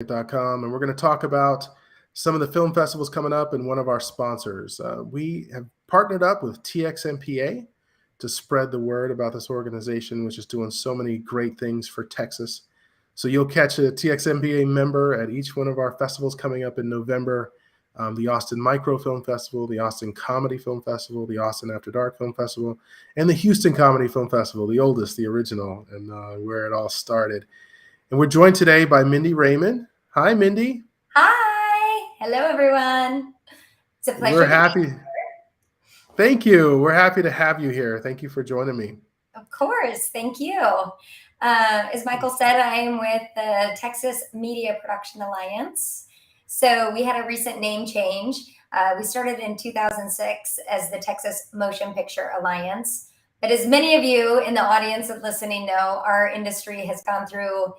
TXMPA.com, and we're going to talk about some of the film festivals coming up and one of our sponsors. We have partnered up with TXMPA to spread the word about this organization, which is doing so many great things for Texas. So you'll catch a TXMPA member at each one of our festivals coming up in November. The Austin Micro Film Festival, the Austin Comedy Film Festival, the Austin After Dark Film Festival, and the Houston Comedy Film Festival, the oldest, the original, and where it all started. And we're joined today by Mindy Raymond. Hi, Mindy. Hi. Hello, everyone. It's a pleasure We're to be happy. here. Thank you. We're happy to have you here. Thank you for joining me. Of course. Thank you. As Michael said, I am with the Texas Media Production Alliance. So we had a recent name change. We started in 2006 as the Texas Motion Picture Alliance. But as many of you in the audience and listening know, our industry has gone through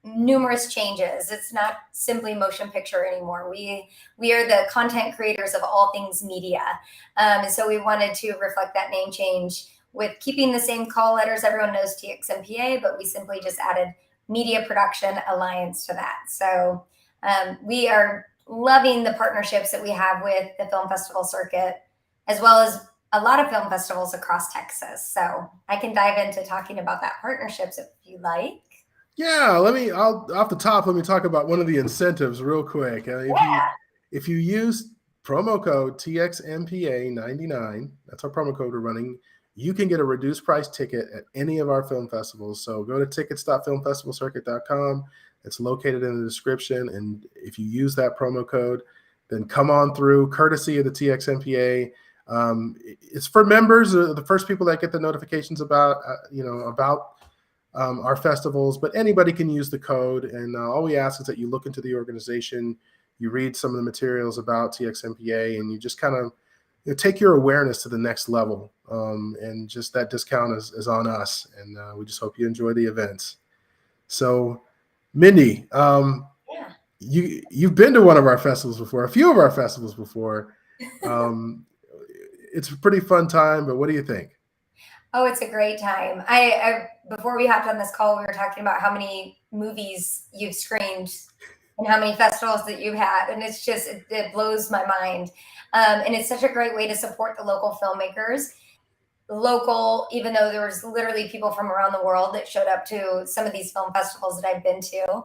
numerous changes. It's not simply motion picture anymore. We are the content creators of all things media. And so we wanted to reflect that name change with keeping the same call letters. Everyone knows TXMPA, but we simply just added Media Production Alliance to that. So we are loving the partnerships that we have with the film festival circuit, as well as a lot of film festivals across Texas. So I can dive into talking about that partnerships if you like. Yeah, off the top, let me talk about one of the incentives real quick. If you use promo code TXMPA99, that's our promo code we're running, you can get a reduced price ticket at any of our film festivals. So go to tickets.filmfestivalcircuit.com. It's located in the description. And if you use that promo code, then come on through, courtesy of the TXMPA. It's for members, the first people that get the notifications about our festivals, but anybody can use the code. And all we ask is that you look into the organization, you read some of the materials about TXMPA, and you just kind of take your awareness to the next level. And just that discount is on us. And we just hope you enjoy the events. So, Mindy, you've been to one of our festivals before, a few of our festivals before. It's a pretty fun time, but what do you think? Oh, it's a great time. I before we hopped on this call, we were talking about how many movies you've screened and how many festivals that you've had, and it's just it blows my mind. And it's such a great way to support the local filmmakers. Local, even though there was literally people from around the world that showed up to some of these film festivals that I've been to.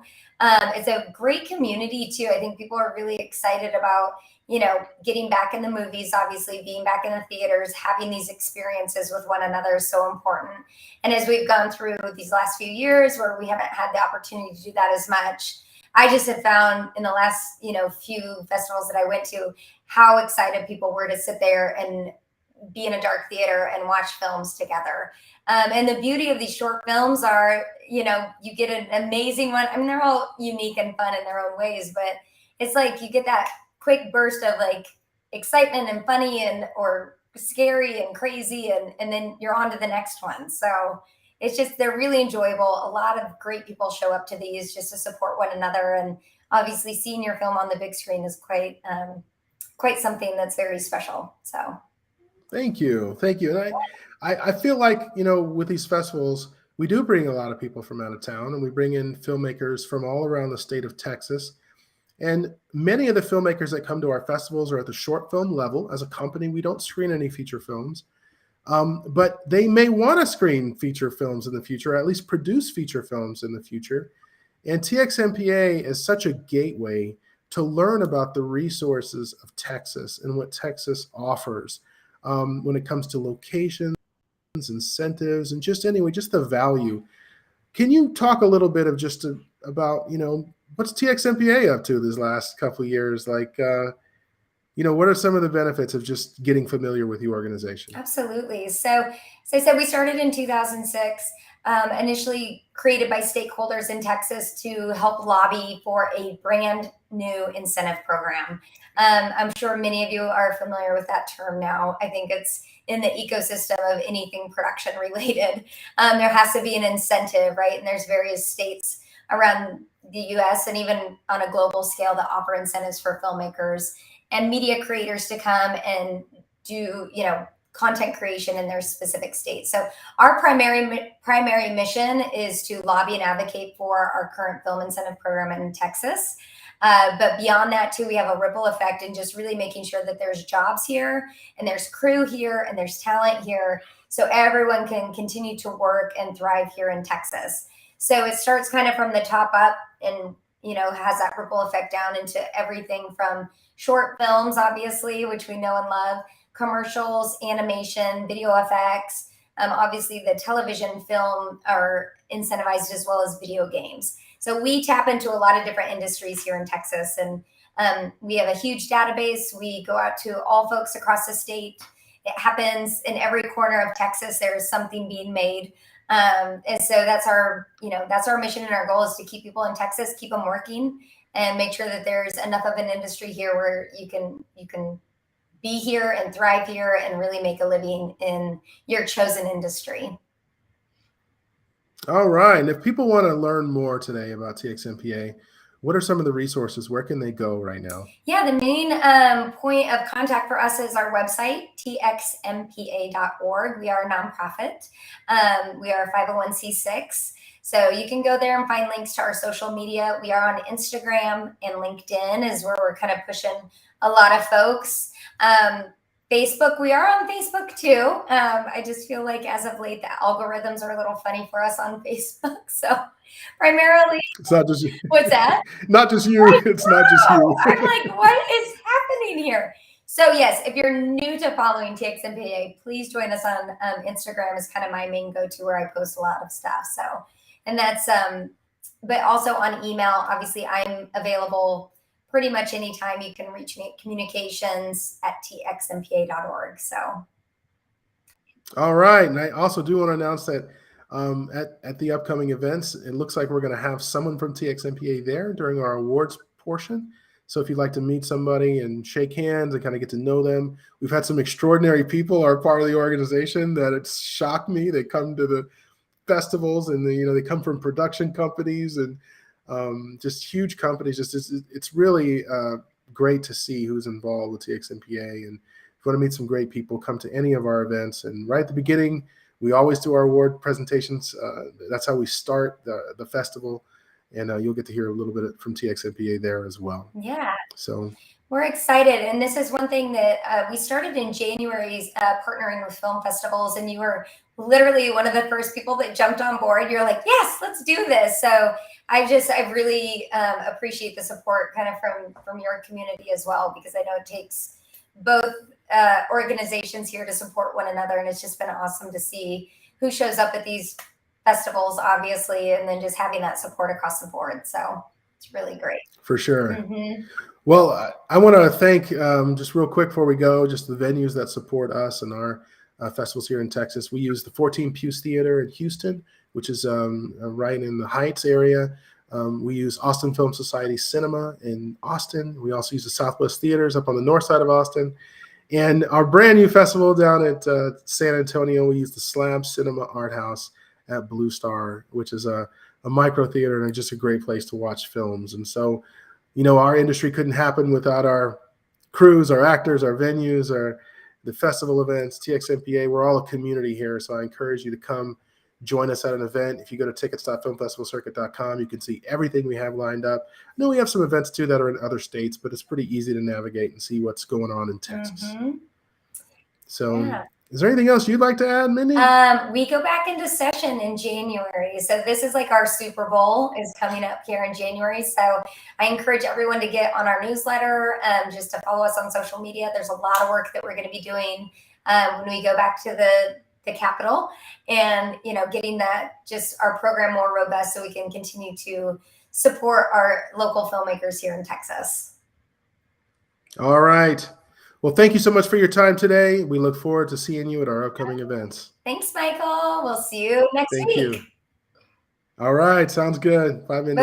It's a great community too. I think people are really excited about, getting back in the movies, obviously being back in the theaters, having these experiences with one another is so important. And as we've gone through these last few years where we haven't had the opportunity to do that as much, I just have found in the last, few festivals that I went to, how excited people were to sit there and be in a dark theater and watch films together. And the beauty of these short films are, you get an amazing one. I mean, they're all unique and fun in their own ways, but it's like you get that quick burst of like excitement and funny or scary and crazy, and then you're on to the next one. So it's just, they're really enjoyable. A lot of great people show up to these just to support one another. And obviously seeing your film on the big screen is quite something that's very special. So. Thank you. And I feel like, with these festivals, we do bring a lot of people from out of town, and we bring in filmmakers from all around the state of Texas. And many of the filmmakers that come to our festivals are at the short film level. As a company, we don't screen any feature films, but they may want to screen feature films in the future, or at least produce feature films in the future. And TXMPA is such a gateway to learn about the resources of Texas and what Texas offers. When it comes to locations, incentives, and just the value. Can you talk a little bit of about, what's TXMPA up to this last couple of years? Like, what are some of the benefits of just getting familiar with the organization? Absolutely. So as I said, we started in 2006, initially created by stakeholders in Texas to help lobby for a brand new incentive program. I'm sure many of you are familiar with that term now. I think it's in the ecosystem of anything production related. There has to be an incentive, right? And there's various states around the US and even on a global scale that offer incentives for filmmakers and media creators to come and do, content creation in their specific state. So our primary mission is to lobby and advocate for our current film incentive program in Texas. But beyond that too, we have a ripple effect in just really making sure that there's jobs here and there's crew here and there's talent here, so everyone can continue to work and thrive here in Texas. So it starts kind of from the top up and, has that ripple effect down into everything from short films, obviously, which we know and love, commercials, animation, video effects. Obviously, the television film are incentivized, as well as video games. So we tap into a lot of different industries here in Texas, and we have a huge database. We go out to all folks across the state. It happens in every corner of Texas. There's something being made. And so that's our mission, and our goal is to keep people in Texas, keep them working, and make sure that there's enough of an industry here where you can be here and thrive here and really make a living in your chosen industry. All right. And if people want to learn more today about TXMPA, what are some of the resources? Where can they go right now? Yeah, the main point of contact for us is our website, TXMPA.org. We are a nonprofit. We are a 501c6. So you can go there and find links to our social media. We are on Instagram and LinkedIn is where we're kind of pushing a lot of folks. Facebook, we are on Facebook too. I just feel like as of late, the algorithms are a little funny for us on Facebook. So primarily, it's not just you. What's that? Not just you. It's not just you. I'm like, what is happening here? So yes, if you're new to following TXMPA, please join us on Instagram. Is kind of my main go-to where I post a lot of stuff. So, and that's, but also on email. Obviously, I'm available pretty much anytime. You can reach me at communications@txmpa.org. So. All right. And I also do want to announce that at the upcoming events, it looks like we're going to have someone from TXMPA there during our awards portion. So if you'd like to meet somebody and shake hands and kind of get to know them, we've had some extraordinary people are part of the organization that it's shocked me. They come to the festivals and they come from production companies and just huge companies. It's really great to see who's involved with TXMPA. And if you want to meet some great people, come to any of our events. And right at the beginning, we always do our award presentations. That's how we start the festival. And you'll get to hear a little bit from TXMPA there as well. Yeah. So we're excited. And this is one thing that we started in January, partnering with film festivals. And you were literally one of the first people that jumped on board. You're like, yes, let's do this. So I really appreciate the support kind of from your community as well, because I know it takes both organizations here to support one another. And it's just been awesome to see who shows up at these festivals, obviously, and then just having that support across the board. So it's really great. For sure. Mm-hmm. Well, I want to thank, just real quick before we go, just the venues that support us and our festivals here in Texas. We use the 14 Pews Theater in Houston, which is right in the Heights area. We use Austin Film Society Cinema in Austin. We also use the Southwest Theaters up on the north side of Austin. And our brand new festival down at San Antonio, we use the Slab Cinema Art House at Blue Star, which is a micro theater and just a great place to watch films. And so, our industry couldn't happen without our crews, our actors, our venues, the festival events, TXMPA. We're all a community here. So I encourage you to come join us at an event. If you go to tickets.filmfestivalcircuit.com, you can see everything we have lined up. I know we have some events too that are in other states, but it's pretty easy to navigate and see what's going on in Texas. Mm-hmm. So yeah. Is there anything else you'd like to add, Mindy? We go back into session in January. So this is like our Super Bowl is coming up here in January. So I encourage everyone to get on our newsletter, just to follow us on social media. There's a lot of work that we're going to be doing when we go back to the Capitol and, getting that just our program more robust so we can continue to support our local filmmakers here in Texas. All right. Well, thank you so much for your time today. We look forward to seeing you at our upcoming events. Thanks, Michael. We'll see you next week. Thank you. All right. Sounds good. Bye, Mindy.